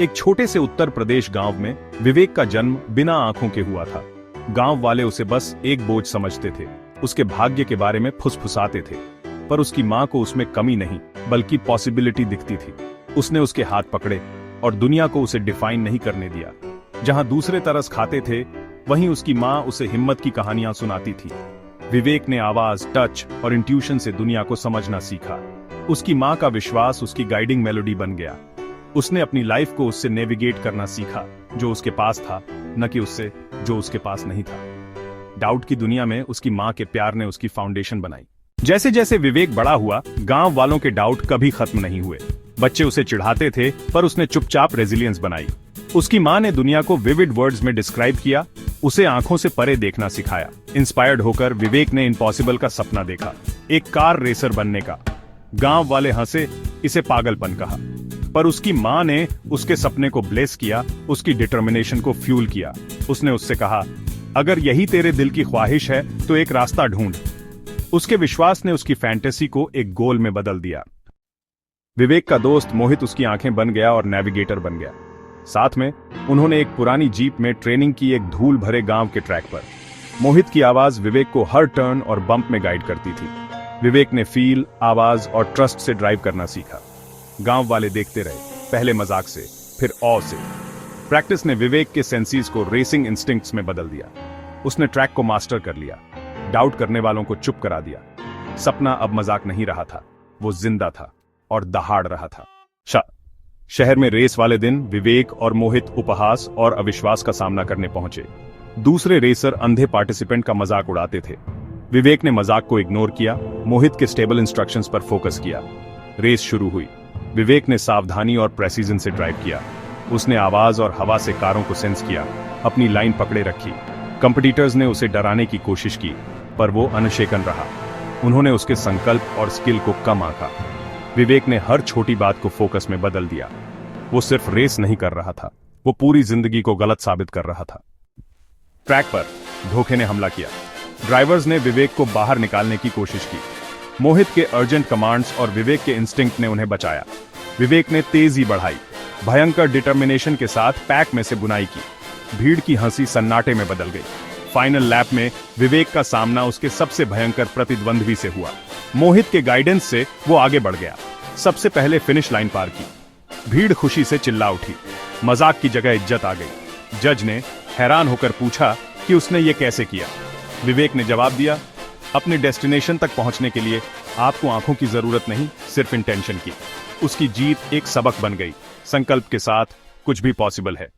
एक छोटे से उत्तर प्रदेश गांव में विवेक का जन्म बिना आंखों के हुआ था। गांव वाले उसे बस एक बोझ समझते थे, उसके भाग्य के बारे में फुसफुसाते थे। पर उसकी मां को उसमें कमी नहीं बल्कि पॉसिबिलिटी दिखती थी। उसने उसके हाथ पकड़े और दुनिया को उसे डिफाइन नहीं करने दिया। जहां दूसरे तरस खाते थे, वहीं उसकी मां उसे हिम्मत की कहानियां सुनाती थी। विवेक ने आवाज, टच और इंट्यूशन से दुनिया को समझना सीखा। उसकी मां का विश्वास उसकी गाइडिंग मेलोडी बन गया। उसने अपनी लाइफ को उससे नेविगेट करना सीखा, जो उसके पास था, न कि उससे जो उसके पास नहीं था। डाउट की दुनिया में उसकी मां के प्यार ने उसकी फाउंडेशन बनाई। जैसे जैसे विवेक बड़ा हुआ, गांव वालों के डाउट कभी खत्म नहीं हुए। बच्चे उसे चिढ़ाते थे, पर उसने चुपचाप रेजिलियंस बनाई। उसकी मां ने दुनिया को विविड वर्ड्स में डिस्क्राइब किया, उसे आंखों से परे देखना सिखाया। इंस्पायर्ड होकर विवेक ने इम्पॉसिबल का सपना देखा, एक कार रेसर बनने का। गांव वाले हंसे, इसे पागलपन कहा, पर उसकी मां ने उसके सपने को ब्लेस किया, उसकी डिटर्मिनेशन को फ्यूल किया। उसने उससे कहा, अगर यही तेरे दिल की ख्वाहिश है तो एक रास्ता ढूंढ। उसके विश्वास ने उसकी फैंटेसी को एक गोल में बदल दिया। विवेक का दोस्त मोहित उसकी आंखें बन गया और नेविगेटर बन गया। साथ में उन्होंने एक पुरानी जीप में ट्रेनिंग की, एक धूल भरे गांव के ट्रैक पर। मोहित की आवाज विवेक को हर टर्न और बम्प में गाइड करती थी। विवेक ने फील, आवाज और ट्रस्ट से ड्राइव करना सीखा। गांव वाले देखते रहे, पहले मजाक से, फिर ऑ से। प्रैक्टिस ने विवेक के सेंसीज को रेसिंग इंस्टिंक्ट्स में बदल दिया। उसने ट्रैक को मास्टर कर लिया, डाउट करने वालों को चुप करा दिया। सपना अब मजाक नहीं रहा था, वो जिंदा था और दहाड़ रहा था। शहर में रेस वाले दिन विवेक और मोहित उपहास और अविश्वास का सामना करने पहुंचे। दूसरे रेसर अंधे पार्टिसिपेंट का मजाक उड़ाते थे। विवेक ने मजाक को इग्नोर किया, मोहित के स्टेबल इंस्ट्रक्शंस पर फोकस किया। रेस शुरू हुई। विवेक ने सावधानी और प्रेसिजन से ड्राइव किया। उसने आवाज और हवा से कारों को सेंस किया, अपनी लाइन पकड़े रखी। कंपटीटर्स ने उसे डराने की कोशिश की, पर वो अनशेकन रहा। उन्होंने उसके संकल्प और स्किल को कम आंका। विवेक ने हर छोटी बात को फोकस में बदल दिया। वो सिर्फ रेस नहीं कर रहा था, वो पूरी जिंदगी को गलत साबित कर रहा था। ट्रैक पर धोखे ने हमला किया। ड्राइवर्स ने विवेक को बाहर निकालने की कोशिश की। मोहित के अर्जेंट कमांड्स और विवेक के इंस्टिंक्ट ने उन्हें बचाया। विवेक ने तेजी बढ़ाई, भयंकर डिटर्मिनेशन के साथ पैक में से बुनाई की। भीड़ की हंसी सन्नाटे में बदल गई। फाइनल लैप में विवेक का सामना उसके सबसे भयंकर प्रतिद्वंद्वी से हुआ। मोहित के गाइडेंस से वो आगे बढ़ गया, सबसे पहले फिनिश लाइन पार की। भीड़ खुशी से चिल्ला उठी, मजाक की जगह इज्जत आ गई। जज ने हैरान होकर पूछा कि उसने ये कैसे किया। विवेक ने जवाब दिया, अपने डेस्टिनेशन तक पहुंचने के लिए आपको आंखों की जरूरत नहीं, सिर्फ इंटेंशन की। उसकी जीत एक सबक बन गई, संकल्प के साथ कुछ भी पॉसिबल है।